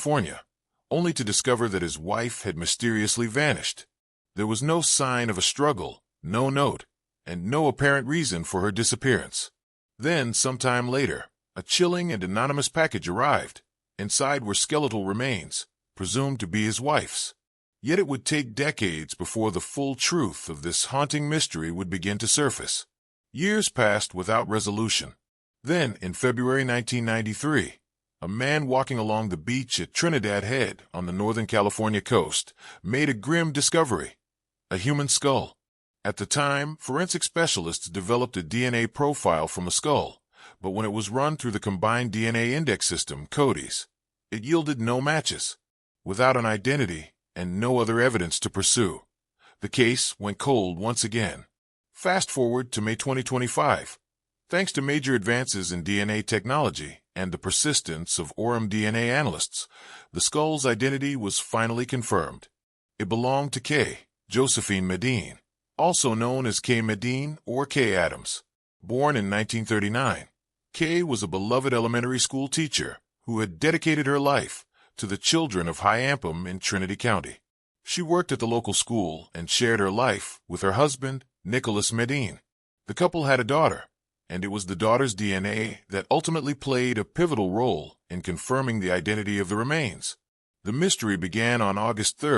California, only to discover that his wife had mysteriously vanished. There was no sign of a struggle, no note, and no apparent reason for her disappearance. Then, sometime later, a chilling and anonymous package arrived. Inside were skeletal remains, presumed to be his wife's. Yet it would take decades before the full truth of this haunting mystery would begin to surface. Years passed without resolution. Then, in February 1993, a man walking along the beach at Trinidad Head on the Northern California coast made a grim discovery: a human skull. At the time, forensic specialists developed a DNA profile from a skull, but when it was run through the Combined DNA Index System, CODIS, it yielded no matches. Without an identity and no other evidence to pursue, the case went cold once again. Fast forward to May 2025. Thanks to major advances in DNA technology and the persistence of Orem DNA analysts, the skull's identity was finally confirmed. It belonged to Kay Josephine Medine, also known as Kay Medine or Kay Adams. Born in 1939, Kay was a beloved elementary school teacher who had dedicated her life to the children of Hyampom in Trinity County. She worked at the local school and shared her life with her husband, Nicholas Medine. The couple had a daughter, and it was the daughter's DNA that ultimately played a pivotal role in confirming the identity of the remains. The mystery began on August 3,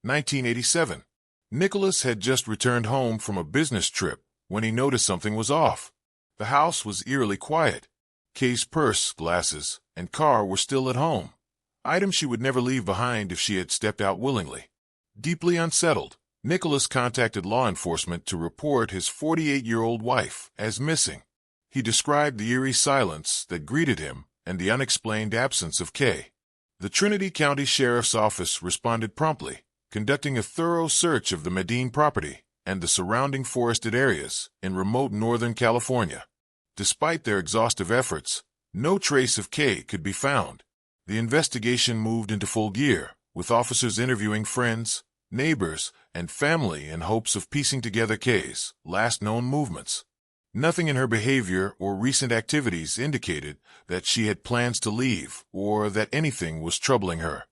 1987. Nicholas had just returned home from a business trip when he noticed something was off. The house was eerily quiet. Kay's purse, glasses, and car were still at home, items she would never leave behind if she had stepped out willingly. Deeply unsettled, Nicholas contacted law enforcement to report his 48-year-old wife as missing. He described the eerie silence that greeted him and the unexplained absence of Kay. The Trinity County Sheriff's Office responded promptly, conducting a thorough search of the Medine property and the surrounding forested areas in remote Northern California. Despite their exhaustive efforts, no trace of Kay could be found. The investigation moved into full gear, with officers interviewing friends, neighbors, and family in hopes of piecing together Kay's last known movements. Nothing in her behavior or recent activities indicated that she had plans to leave or that anything was troubling her.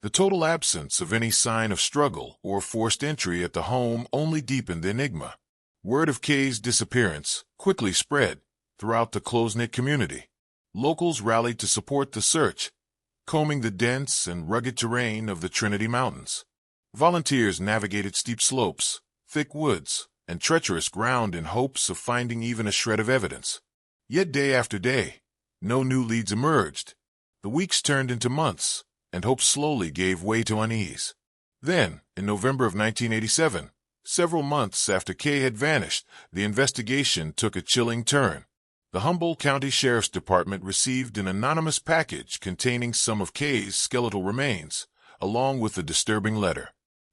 The total absence of any sign of struggle or forced entry at the home only deepened the enigma. Word of Kay's disappearance quickly spread throughout the close-knit community. Locals rallied to support the search, combing the dense and rugged terrain of the Trinity Mountains. Volunteers navigated steep slopes, thick woods, and treacherous ground in hopes of finding even a shred of evidence. Yet day after day, no new leads emerged. The weeks turned into months, and hope slowly gave way to unease. Then, in November of 1987, several months after Kay had vanished, the investigation took a chilling turn. The Humboldt County Sheriff's Department received an anonymous package containing some of Kay's skeletal remains, along with a disturbing letter.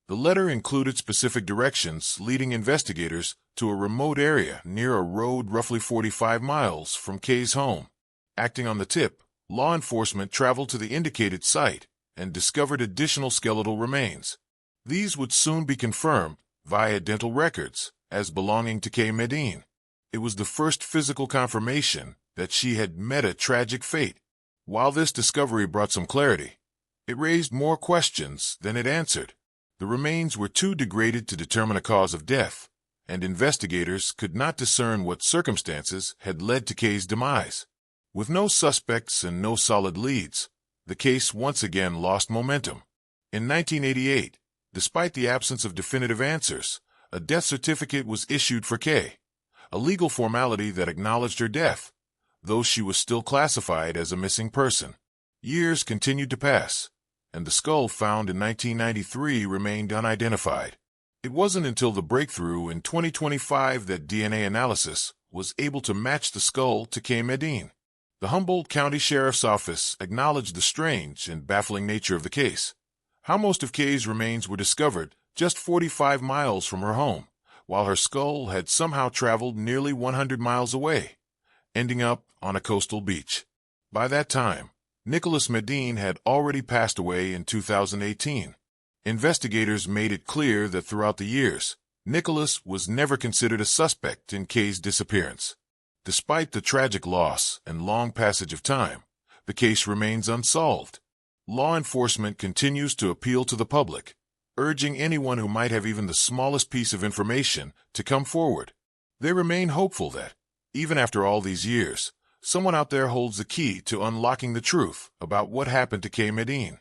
The letter included specific directions leading investigators to a remote area near a road roughly 45 miles from Kay's home. Acting on the tip, law enforcement traveled to the indicated site and discovered additional skeletal remains. These would soon be confirmed via dental records as belonging to Kay Medine. It was the first physical confirmation that she had met a tragic fate. While this discovery brought some clarity, it raised more questions than it answered. The remains were too degraded to determine a cause of death, and investigators could not discern what circumstances had led to Kay's demise. With no suspects and no solid leads, the case once again lost momentum. In 1988, despite the absence of definitive answers, a death certificate was issued for Kay, a legal formality that acknowledged her death, though she was still classified as a missing person. Years continued to pass, and the skull found in 1993 remained unidentified. It wasn't until the breakthrough in 2025 that DNA analysis was able to match the skull to Kay Medine. The Humboldt County Sheriff's Office acknowledged the strange and baffling nature of the case. How most of Kay's remains were discovered just 45 miles from her home, while her skull had somehow traveled nearly 100 miles away, ending up on a coastal beach. By that time, Nicholas Medine had already passed away in 2018. Investigators made it clear that throughout the years, Nicholas was never considered a suspect in Kay's disappearance. Despite the tragic loss and long passage of time, the case remains unsolved. Law enforcement continues to appeal to the public, urging anyone who might have even the smallest piece of information to come forward. They remain hopeful that, even after all these years, someone out there holds the key to unlocking the truth about what happened to Kay Medine.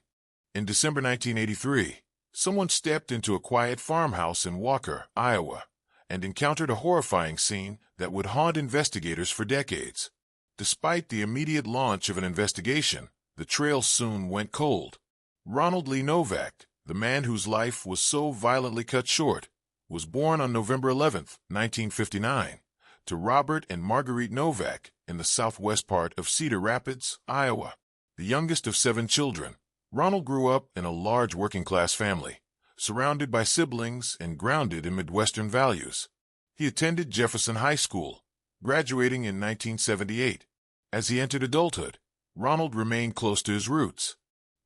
In December 1983, someone stepped into a quiet farmhouse in Walker, Iowa, and encountered a horrifying scene that would haunt investigators for decades. Despite the immediate launch of an investigation, the trail soon went cold. Ronald Lee Novak, the man whose life was so violently cut short, was born on November 11, 1959, to Robert and Marguerite Novak in the southwest part of Cedar Rapids, Iowa. The youngest of 7 children, Ronald grew up in a large working-class family, surrounded by siblings and grounded in Midwestern values. He attended Jefferson High School, graduating in 1978. As he entered adulthood, Ronald remained close to his roots.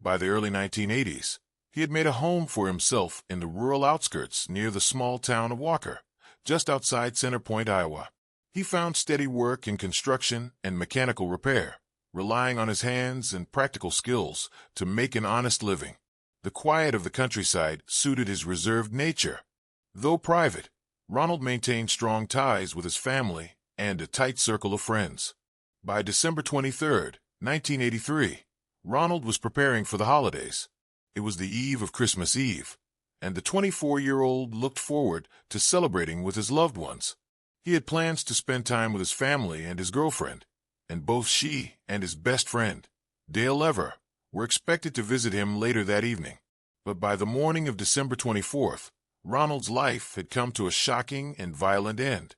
By the early 1980s, he had made a home for himself in the rural outskirts near the small town of Walker, just outside Center Point, Iowa. He found steady work in construction and mechanical repair, relying on his hands and practical skills to make an honest living. The quiet of the countryside suited his reserved nature. Though private, Ronald maintained strong ties with his family and a tight circle of friends. By December 23, 1983, Ronald was preparing for the holidays. It was the eve of Christmas Eve, and the 24-year-old looked forward to celebrating with his loved ones. He had plans to spend time with his family and his girlfriend, and both she and his best friend, Dale Lever, were expected to visit him later that evening. But by the morning of December 24th, Ronald's life had come to a shocking and violent end.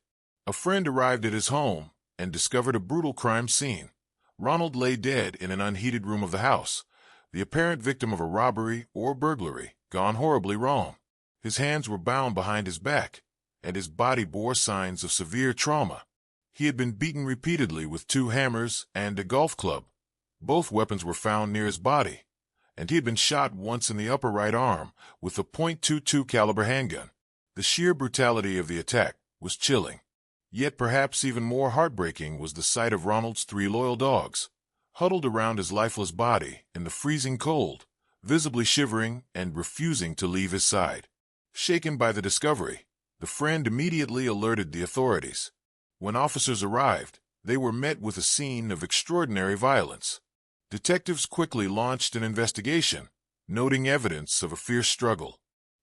A friend arrived at his home and discovered a brutal crime scene. Ronald lay dead in an unheated room of the house, the apparent victim of a robbery or burglary gone horribly wrong. His hands were bound behind his back, and his body bore signs of severe trauma. He had been beaten repeatedly with 2 hammers and a golf club. Both weapons were found near his body, and he had been shot once in the upper right arm with a .22 caliber handgun. The sheer brutality of the attack was chilling. Yet perhaps even more heartbreaking was the sight of Ronald's 3 loyal dogs, huddled around his lifeless body in the freezing cold, visibly shivering and refusing to leave his side. Shaken by the discovery, the friend immediately alerted the authorities. When officers arrived, they were met with a scene of extraordinary violence. Detectives quickly launched an investigation, noting evidence of a fierce struggle.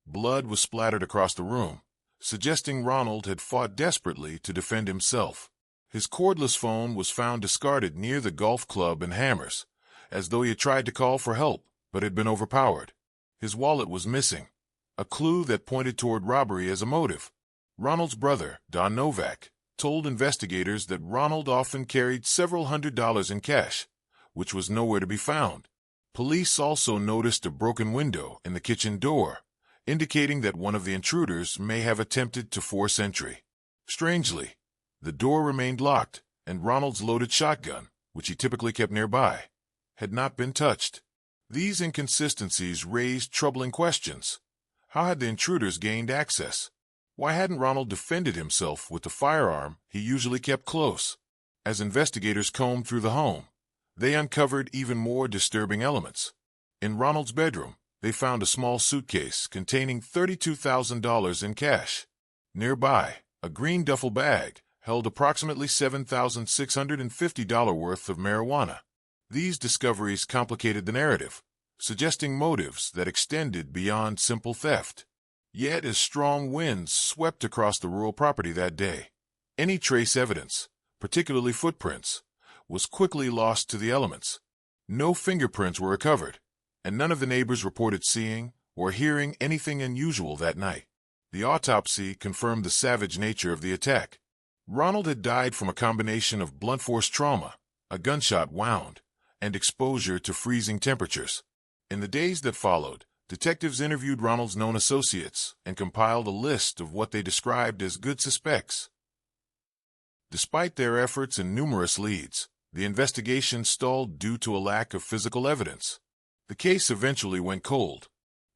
Blood was splattered across the room, suggesting Ronald had fought desperately to defend himself. His cordless phone was found discarded near the golf club and hammers, as though he had tried to call for help but had been overpowered. His wallet was missing, a clue that pointed toward robbery as a motive. Ronald's brother, Don Novak, told investigators that Ronald often carried several $100s in cash, which was nowhere to be found. Police also noticed a broken window in the kitchen door, indicating that one of the intruders may have attempted to force entry. Strangely, the door remained locked, and Ronald's loaded shotgun, which he typically kept nearby, had not been touched. These inconsistencies raised troubling questions. How had the intruders gained access? Why hadn't Ronald defended himself with the firearm he usually kept close? As investigators combed through the home, they uncovered even more disturbing elements. In Ronald's bedroom, they found a small suitcase containing $32,000 in cash. Nearby, a green duffel bag held approximately $7,650 worth of marijuana. These discoveries complicated the narrative, suggesting motives that extended beyond simple theft. Yet as strong winds swept across the rural property that day, any trace evidence, particularly footprints, was quickly lost to the elements. No fingerprints were recovered, and none of the neighbors reported seeing or hearing anything unusual that night. The autopsy confirmed the savage nature of the attack. Ronald had died from a combination of blunt force trauma, a gunshot wound, and exposure to freezing temperatures. In the days that followed, detectives interviewed Ronald's known associates and compiled a list of what they described as good suspects. Despite their efforts and numerous leads, the investigation stalled due to a lack of physical evidence. The case eventually went cold,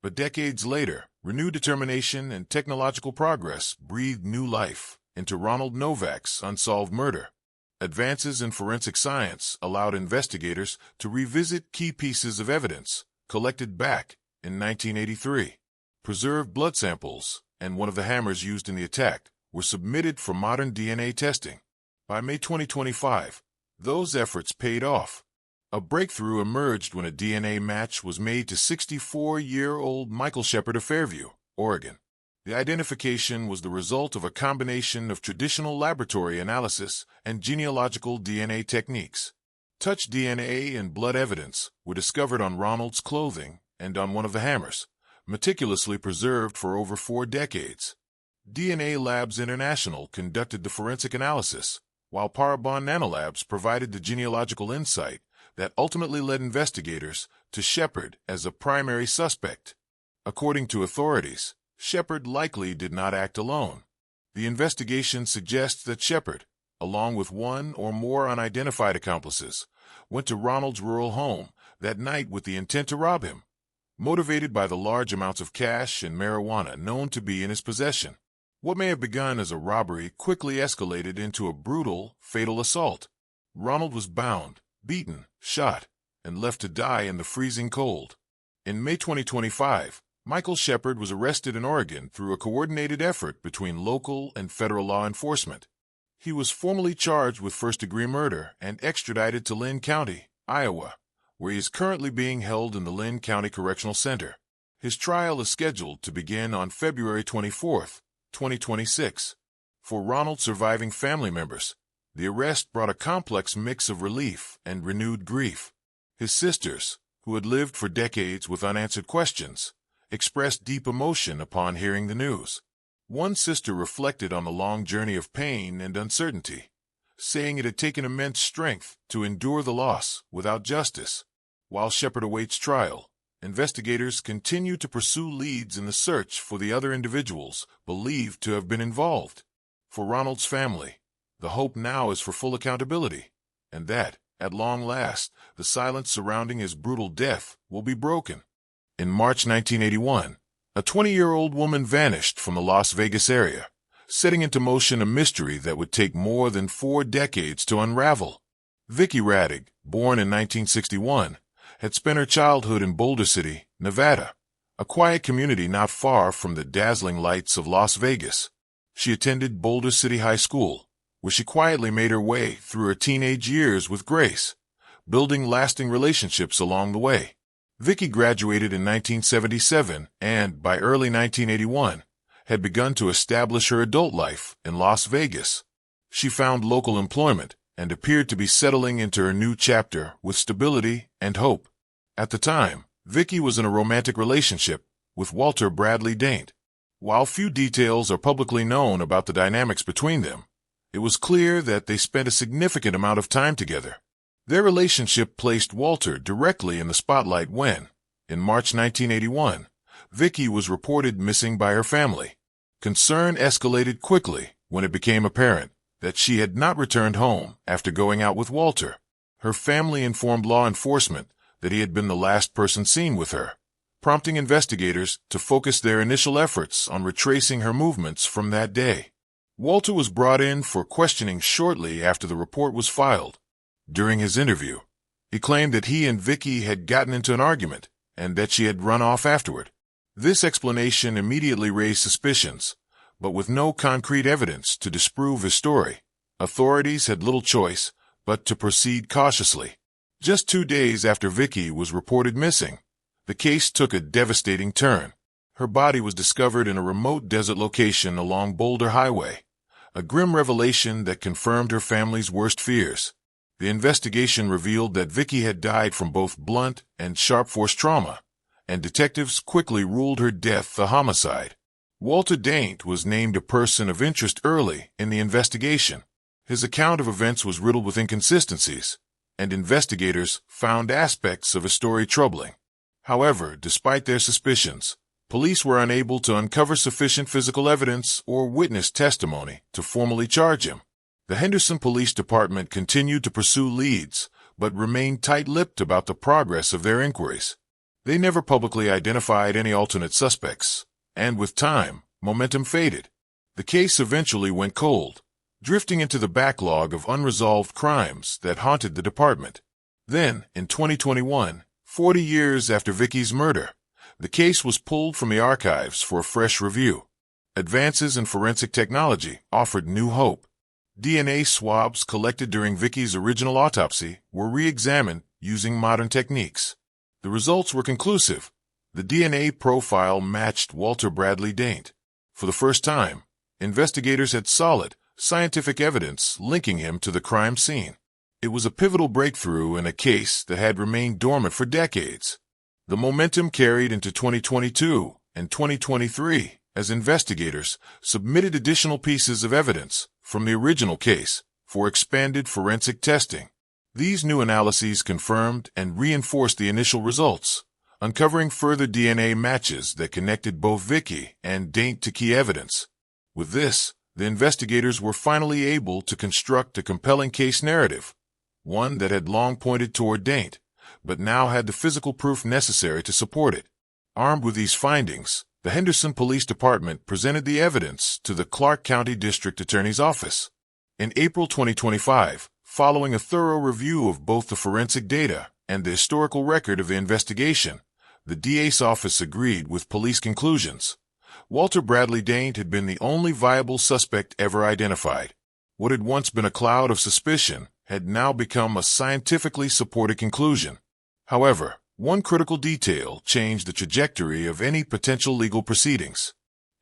but decades later, renewed determination and technological progress breathed new life into Ronald Novak's unsolved murder. Advances in forensic science allowed investigators to revisit key pieces of evidence, collected back in 1983. Preserved blood samples and one of the hammers used in the attack were submitted for modern DNA testing. By May 2025, those efforts paid off. A breakthrough emerged when a DNA match was made to 64-year-old Michael Shepard of Fairview, Oregon. The identification was the result of a combination of traditional laboratory analysis and genealogical DNA techniques. Touch DNA and blood evidence were discovered on Ronald's clothing and on one of the hammers, meticulously preserved for over 4 decades. DNA Labs International conducted the forensic analysis, while Parabon Nanolabs provided the genealogical insight that ultimately led investigators to Shepard as a primary suspect. According to authorities, Shepard likely did not act alone. The investigation suggests that Shepard, along with one or more unidentified accomplices, went to Ronald's rural home that night with the intent to rob him, motivated by the large amounts of cash and marijuana known to be in his possession. What may have begun as a robbery quickly escalated into a brutal, fatal assault. Ronald was bound, beaten, shot, and left to die in the freezing cold. In May 2025, Michael Shepard was arrested in Oregon through a coordinated effort between local and federal law enforcement. He was formally charged with first-degree murder and extradited to Lynn County, Iowa, where he is currently being held in the Lynn County Correctional Center. His trial is scheduled to begin on February 24, 2026. For Ronald's surviving family members, the arrest brought a complex mix of relief and renewed grief. His sisters, who had lived for decades with unanswered questions, expressed deep emotion upon hearing the news. One sister reflected on the long journey of pain and uncertainty, saying it had taken immense strength to endure the loss without justice. While Shepard awaits trial, investigators continue to pursue leads in the search for the other individuals believed to have been involved. For Ronald's family, the hope now is for full accountability, and that, at long last, the silence surrounding his brutal death will be broken. In March 1981, a 20-year-old woman vanished from the Las Vegas area, setting into motion a mystery that would take more than 4 decades to unravel. Vicki Radig, born in 1961, had spent her childhood in Boulder City, Nevada, a quiet community not far from the dazzling lights of Las Vegas. She attended Boulder City High School, where she quietly made her way through her teenage years with grace, building lasting relationships along the way. Vicki graduated in 1977 and, by early 1981, had begun to establish her adult life in Las Vegas. She found local employment and appeared to be settling into her new chapter with stability and hope. At the time, Vicki was in a romantic relationship with Walter Bradley Daint. While few details are publicly known about the dynamics between them, it was clear that they spent a significant amount of time together. Their relationship placed Walter directly in the spotlight when, in March 1981, Vicki was reported missing by her family. Concern escalated quickly when it became apparent that she had not returned home after going out with Walter. Her family informed law enforcement that he had been the last person seen with her, prompting investigators to focus their initial efforts on retracing her movements from that day. Walter was brought in for questioning shortly after the report was filed. During his interview, he claimed that he and Vicki had gotten into an argument and that she had run off afterward. This explanation immediately raised suspicions, but with no concrete evidence to disprove his story, authorities had little choice but to proceed cautiously. Just 2 days after Vicki was reported missing, the case took a devastating turn. Her body was discovered in a remote desert location along Boulder Highway, a grim revelation that confirmed her family's worst fears. The investigation revealed that Vicki had died from both blunt and sharp force trauma, and detectives quickly ruled her death a homicide. Walter Daint was named a person of interest early in the investigation. His account of events was riddled with inconsistencies, and investigators found aspects of his story troubling. However, despite their suspicions, police were unable to uncover sufficient physical evidence or witness testimony to formally charge him. The Henderson Police Department continued to pursue leads, but remained tight-lipped about the progress of their inquiries. They never publicly identified any alternate suspects, and with time, momentum faded. The case eventually went cold, drifting into the backlog of unresolved crimes that haunted the department. Then, in 2021, 40 years after Vicky's murder, the case was pulled from the archives for a fresh review. Advances in forensic technology offered new hope. DNA swabs collected during Vicky's original autopsy were re-examined using modern techniques. The results were conclusive. The DNA profile matched Walter Bradley Daint. For the first time, investigators had solid, scientific evidence linking him to the crime scene. It was a pivotal breakthrough in a case that had remained dormant for decades. The momentum carried into 2022 and 2023 as investigators submitted additional pieces of evidence from the original case for expanded forensic testing. These new analyses confirmed and reinforced the initial results, uncovering further DNA matches that connected both Vicky and Daint to key evidence. With this, the investigators were finally able to construct a compelling case narrative, one that had long pointed toward Daint, but now had the physical proof necessary to support it. Armed with these findings, the Henderson Police Department presented the evidence to the Clark County District Attorney's Office. In April 2025, following a thorough review of both the forensic data and the historical record of the investigation, the DA's office agreed with police conclusions. Walter Bradley Daint had been the only viable suspect ever identified. What had once been a cloud of suspicion had now become a scientifically supported conclusion. However, one critical detail changed the trajectory of any potential legal proceedings.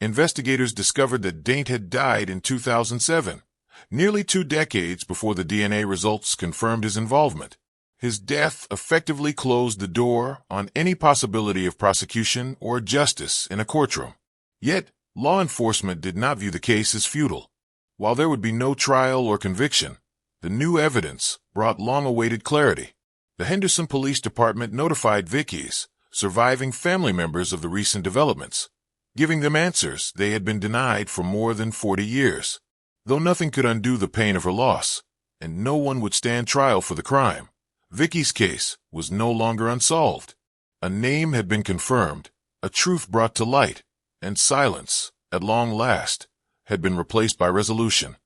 Investigators discovered that Daint had died in 2007, nearly 2 decades before the DNA results confirmed his involvement. His death effectively closed the door on any possibility of prosecution or justice in a courtroom. Yet, law enforcement did not view the case as futile. While there would be no trial or conviction, the new evidence brought long-awaited clarity. The Henderson Police Department notified Vicky's surviving family members of the recent developments, giving them answers they had been denied for more than 40 years. Though nothing could undo the pain of her loss, and no one would stand trial for the crime, Vicky's case was no longer unsolved. A name had been confirmed, a truth brought to light, and silence, at long last, had been replaced by resolution.